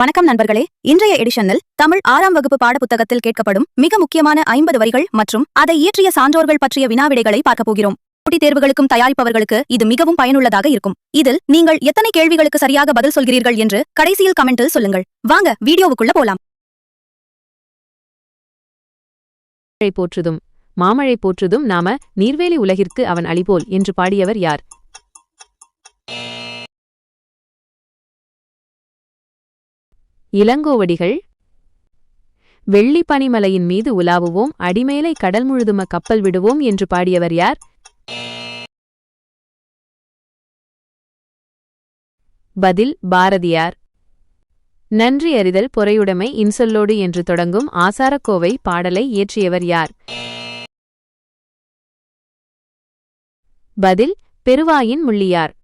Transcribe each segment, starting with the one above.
வணக்கம் நண்பர்களே. இன்றைய எடிஷனில் தமிழ் 6ஆம் வகுப்பு பாடப்புத்தகத்தில் கேட்கப்படும் மிக முக்கியமான 50 வரிகள் மற்றும் அதை இயற்றிய சான்றோர்கள் பற்றிய வினாவிடைகளை பார்க்கப் போகிறோம். போட்டித் தேர்வுகளுக்கும் தயாரிப்பவர்களுக்கு இது மிகவும் பயனுள்ளதாக இருக்கும். இதில் நீங்கள் எத்தனை கேள்விகளுக்கு சரியாக பதில் சொல்கிறீர்கள் என்று கடைசியில் கமெண்டில் சொல்லுங்கள். வாங்க வீடியோவுக்குள்ள போலாம். போற்றுதும் மாமழை போற்றுதும் நாம நீர்வேலி உலகிற்கு அவன் அளிபோல் என்று பாடியவர் யார்? இளங்கோவடிகள். வெள்ளி பனிமலையின் மீது உலாவுவோம், அடிமேலை கடல் முழுதும கப்பல் விடுவோம் என்று பாடியவர் யார்? பதில் பாரதியார். நன்றி அறிதல் பொறையுடைமை இன்சொல்லோடு என்று தொடங்கும் ஆசாரக்கோவை பாடலை இயற்றியவர் யார்? பதில் பெருவாயின் முள்ளியார்.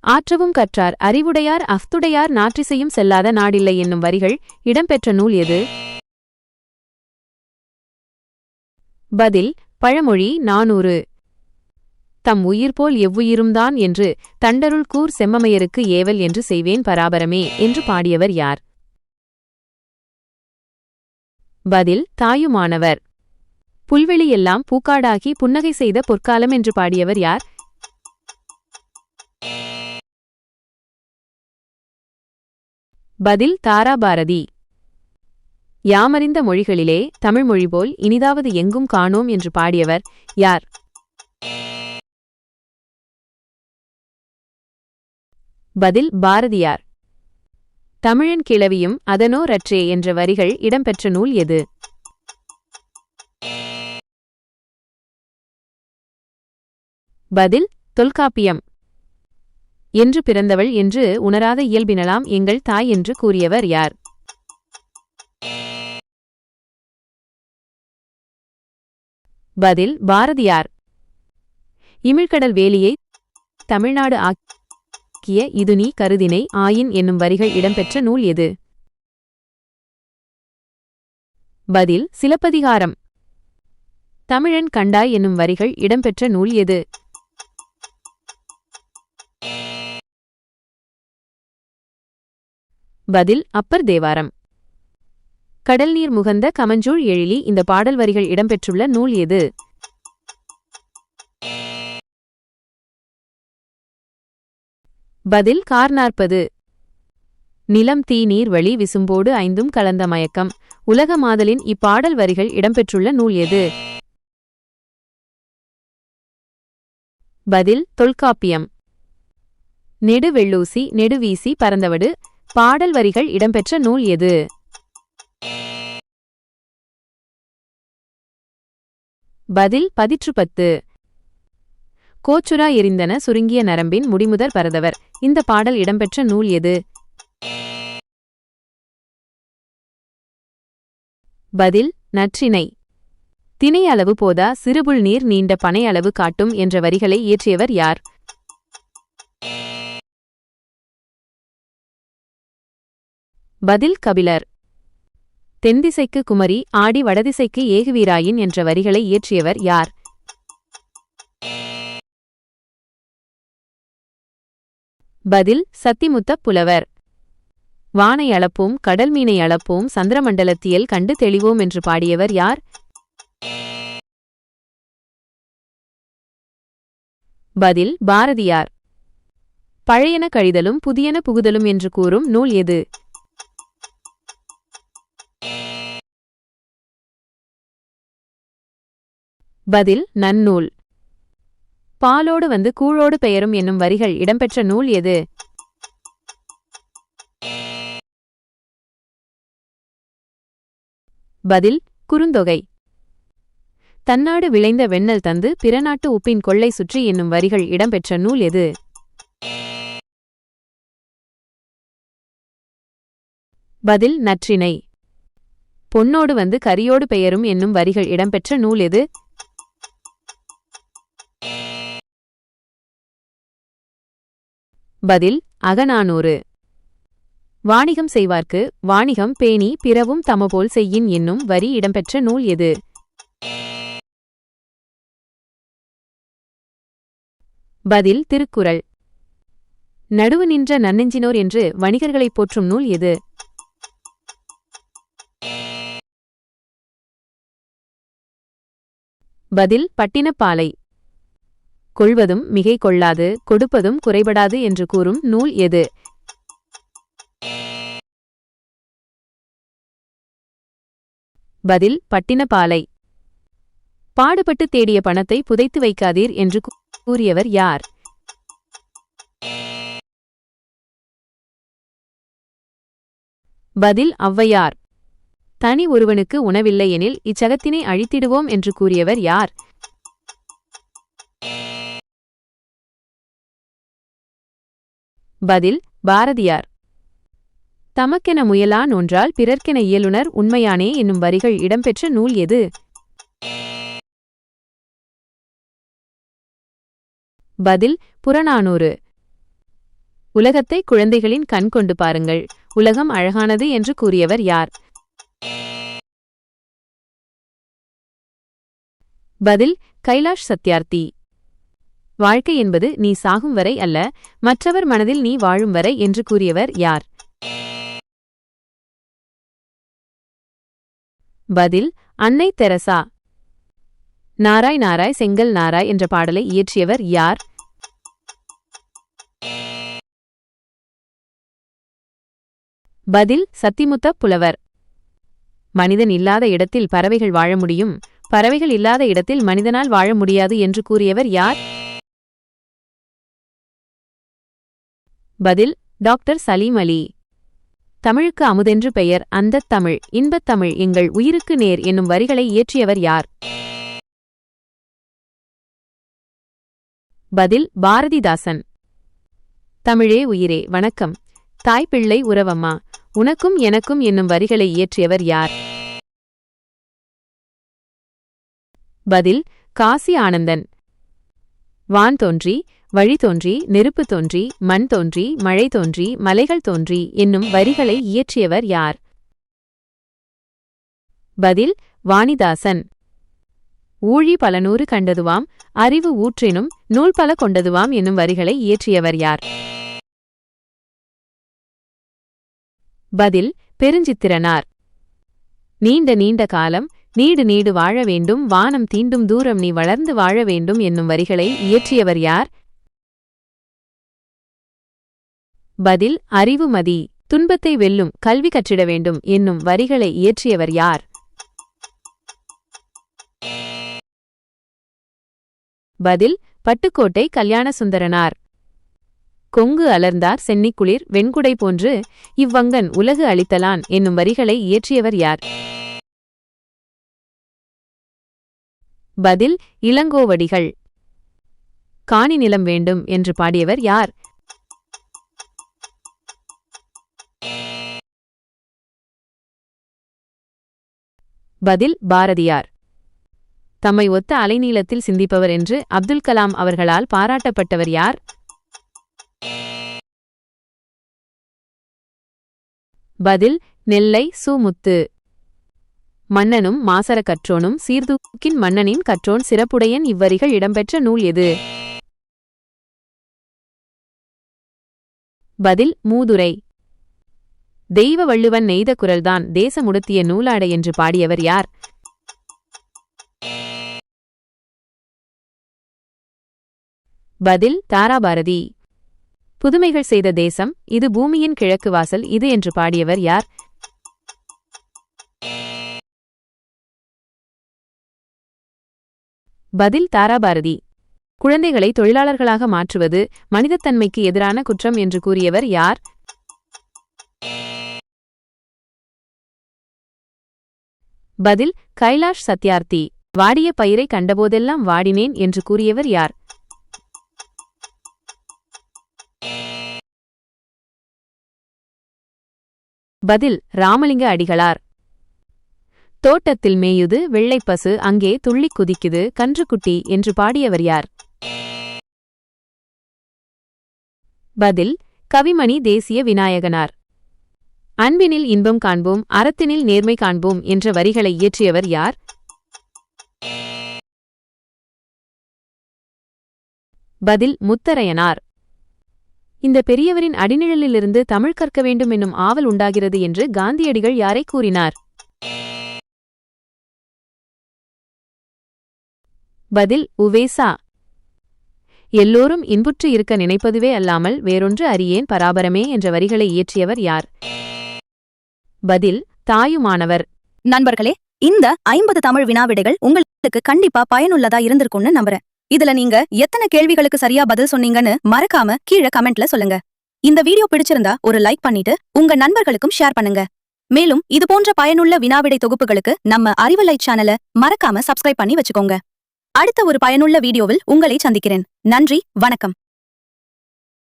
ஆற்றவும் கற்றார் அறிவுடையார் அஃதுடையார் நாற்றிசையும் செல்லாத நாடில்லை என்னும் வரிகள் இடம்பெற்ற நூல் எது? பதில் பழமொழி 400. தம் உயிர்போல் எவ்வுயிரும்தான் என்று தண்டருள் கூர் செம்மமையருக்கு ஏவல் என்று செய்வேன் பராபரமே என்று பாடியவர் யார்? பதில் தாயுமானவர். புல்வெளியெல்லாம் பூக்காடாகி புன்னகை செய்த பொற்காலம் என்று பாடியவர் யார்? பதில் தாராபாரதி. யாமறிந்த மொழிகளிலே தமிழ் மொழிபோல் இனிதாவது எங்கும் காணோம் என்று பாடியவர் யார்? பதில் பாரதியார். தமிழன் கிளவியும் அதனோரற்றே என்ற வரிகள் இடம்பெற்ற நூல் எது? பதில் தொல்காப்பியம். என்று பிறந்தவள் என்று உணராத இயல்பினலாம் எங்கள் தாய் என்று கூறியவர் யார்? பதில் பாரதியார். இமிழ்கடல் வேலியை தமிழ்நாடு ஆக்கிய இது நீ கருதினை ஆயின் என்னும் வரிகள் இடம்பெற்ற நூல் எது? பதில் சிலப்பதிகாரம். தமிழன் கண்டாய் என்னும் வரிகள் இடம்பெற்ற நூல் எது? பதில் அப்பர் தேவாரம். கடல் நீர் முகந்த கமஞ்சூழ் எழிலி இந்த பாடல் வரிகள் இடம்பெற்றுள்ள நூல் எது? பதில் கார்40. நிலம் தீ நீர் வழி விசும்போடு ஐந்தும் கலந்த மயக்கம் உலக மாதலின் இப்பாடல் வரிகள் இடம்பெற்றுள்ள நூல் எது? பதில் தொல்காப்பியம். நெடு வெள்ளூசி நெடுவீசி பறந்தவடு பாடல் வரிகள் இடம்பெற்ற நூல் எது? பதில் பதிற்றுப்பத்து. கோச்சுரா எரிந்தன சுருங்கிய நரம்பின் முடிமுதற் பரதவர் இந்த பாடல் இடம்பெற்ற நூல் எது? பதில் நற்றிணை. தினை அளவு போதா சிறுபுல் நீர் நீண்ட பனை அளவு காட்டும் என்ற வரிகளை இயற்றியவர் யார்? பதில் கபிலர். தென்திசைக்கு குமரி ஆடி வடதிசைக்கு ஏகுவீராயின் என்ற வரிகளை இயற்றியவர் யார்? பதில் சத்திமுத்த புலவர். வானை அளப்போம் கடல் மீனை அளப்போம் சந்திரமண்டலத்தியல் கண்டு தெளிவோம் என்று பாடியவர் யார்? பதில் பாரதியார். பழையன கழிதலும் புதியன புகுதலும் என்று கூறும் நூல் எது? பதில் நன்னூல். பாலோடு வந்து கூழோடு பெயரும் என்னும் வரிகள் இடம்பெற்ற நூல் எது? பதில் குறுந்தொகை. தன்னாடு விளைந்த வெண்ணல் தந்து பிறநாட்டு உப்பின் கொள்ளை சுற்றி என்னும் வரிகள் இடம்பெற்ற நூல் எது? பதில் நற்றிணை. பொன்னோடு வந்து கரியோடு பெயரும் என்னும் வரிகள் இடம்பெற்ற நூல் எது? பதில் அகநானூறு. வாணிகம் செய்வார்க்கு வாணிகம் பேணி பிறவும் தமபோல் செய்யின் என்னும் வரி இடம்பெற்ற நூல் எது? பதில் திருக்குறள். நடுவு நின்ற நன்னெஞ்சினோர் என்று வணிகர்களைப் போற்றும் நூல் எது? பதில் பட்டினப்பாலை. கொள்வதும் மிகை கொள்ளாது, கொடுப்பதும் குறைபடாது என்று கூறும் நூல் எது? பதில் பட்டினப்பாலை. பாடுபட்டு தேடிய பணத்தை புதைத்து வைக்காதீர் என்று கூறியவர் யார்? பதில் ஔவையார். தனி ஒருவனுக்கு உணவில்லை எனில் இச்சகத்தினை அழித்திடுவோம் என்று கூறியவர் யார்? பதில் பாரதியார். தமக்கென முயலான் ஒன்றால் பிறர்க்கென இயலுனர் உண்மையானே என்னும் வரிகள் இடம்பெற்ற நூல் எது? பதில் புறநானூறு. உலகத்தை குழந்தைகளின் கண் கொண்டு பாருங்கள், உலகம் அழகானது என்று கூறியவர் யார்? பதில் கைலாஷ் சத்யார்த்தி. வாழ்க்கை என்பது நீ சாகும் வரை அல்ல, மற்றவர் மனதில் நீ வாழும் வரை என்று கூறியவர் யார்? பதில் அன்னை தெரசா. நாராய் நாராய் செங்கல் நாராய் என்ற பாடலை இயற்றியவர் யார்? பதில் சத்திமுத்த புலவர். மனிதன் இல்லாத இடத்தில் பறவைகள் வாழ முடியும், பறவைகள் இல்லாத இடத்தில் மனிதனால் வாழ முடியாது என்று கூறியவர் யார்? பதில் டாக்டர் சலீம் அலி. தமிழுக்கு அமுதென்று பெயர் அந்தத் தமிழ், இன்பத் தமிழ் எங்கள் உயிருக்கு நேர் என்னும் வரிகளை இயற்றியவர் யார்? பதில் பாரதிதாசன். தமிழே உயிரே வணக்கம், தாய்பிள்ளை உறவம்மா, உனக்கும் எனக்கும் என்னும் வரிகளை இயற்றியவர் யார்? பதில் காசி ஆனந்தன். வான் தோன்றி, வழி தோன்றி, நெருப்பு தோன்றி, மண் தோன்றி, மழை தோன்றி, மலைகள் தோன்றி என்னும் வரிகளை இயற்றியவர் யார்? பதில் வாணிதாசன். ஊழி பலநூறு கண்டதுவாம், அறிவு ஊற்றினும் நூல் பல கொண்டதுவாம் என்னும் வரிகளை இயற்றியவர் யார்? பதில் பெருஞ்சித்திரனார். நீண்ட நீண்ட காலம் நீடு நீடு வாழ வேண்டும், வானம் தீண்டும் தூரம் நீ வளர்ந்து வாழ வேண்டும் என்னும் வரிகளை இயற்றியவர் யார்? பதில் அறிவுமதி. துன்பத்தை வெல்லும் கல்வி கற்றிட வேண்டும் என்னும் வரிகளை இயற்றியவர் யார்? பதில் பட்டுக்கோட்டை கல்யாணசுந்தரனார். கொங்கு அலர்ந்தார் சென்னிக்குளிர் வெண்குடை போன்று இவ்வங்கன் உலகு அளித்தலான் என்னும் வரிகளை இயற்றியவர் யார்? பதில் இளங்கோவடிகள். காணி நிலம் வேண்டும் என்று பாடியவர் யார்? பதில் பாரதியார். தம்மை ஒத்த அலைநீளத்தில் சிந்திப்பவர் என்று அப்துல் கலாம் அவர்களால் பாராட்டப்பட்டவர் யார்? பதில் நெல்லை சு.முத்து. மன்னனும் மாசற கற்றோனும் சீர்தூக்கின் மன்னனின் கற்றோன் சிறப்புடையன் இவ்வரிகள் இடம்பெற்ற நூல் எது? பதில் மூதுரை. தெய்வ வள்ளுவன் நெய்த குரல்தான் தேசமுடுத்திய நூலாடை என்று பாடியவர் யார்? பதில் தாராபாரதி. புதுமைகள் செய்த தேசம் இது, பூமியின் கிழக்கு வாசல் இது என்று பாடியவர் யார்? பதில் தாராபாரதி. குழந்தைகளை தொழிலாளர்களாக மாற்றுவது மனிதத்தன்மைக்கு எதிரான குற்றம் என்று கூறியவர் யார்? பதில் கைலாஷ் சத்யார்த்தி. வாடிய பயிரை கண்டபோதெல்லாம் வாடினேன் என்று கூறியவர் யார்? பதில் ராமலிங்க அடிகளார். தோட்டத்தில் மேயுது வெள்ளைப்பசு அங்கே துள்ளிக் குதிக்குது கன்றுக்குட்டி என்று பாடியவர் யார்? பதில் கவிமணி தேசிய விநாயகனார். அன்பினில் இன்பம் காண்போம், அறத்தினில் நேர்மை காண்போம் என்ற வரிகளை இயற்றியவர் யார்? பதில் முத்தரையனார். இந்த பெரியவரின் அடிநிழலிலிருந்து தமிழ் கற்க வேண்டும் என்னும் ஆவல் உண்டாகிறது என்று காந்தியடிகள் யாரை கூறினார்? பதில் உவேசா. எல்லோரும் இன்புற்று இருக்க நினைப்பதுவே அல்லாமல் வேறொன்று அறியேன் பராபரமே என்ற வரிகளை இயற்றியவர் யார்? பதில் தாயுமானவர். நண்பர்களே, இந்த 50 தமிழ் வினாவிடைகள் உங்களுக்கு கண்டிப்பா பயனுள்ளதா இருந்திருக்கும்னு நம்புறேன். இதுல நீங்க எத்தனை கேள்விகளுக்கு சரியா பதில் சொன்னீங்கன்னு மறக்காம கீழே கமெண்ட்ல சொல்லுங்க. இந்த வீடியோ பிடிச்சிருந்தா ஒரு லைக் பண்ணிட்டு உங்க நண்பர்களுக்கும் ஷேர் பண்ணுங்க. மேலும் இது போன்ற பயனுள்ள வினாவிடை தொகுப்புகளுக்கு நம்ம அறிவலைட் சேனலை மறக்காம சப்ஸ்கிரைப் பண்ணி வச்சுக்கோங்க. அடுத்த ஒரு பயனுள்ள வீடியோவில் உங்களை சந்திக்கிறேன். நன்றி, வணக்கம்.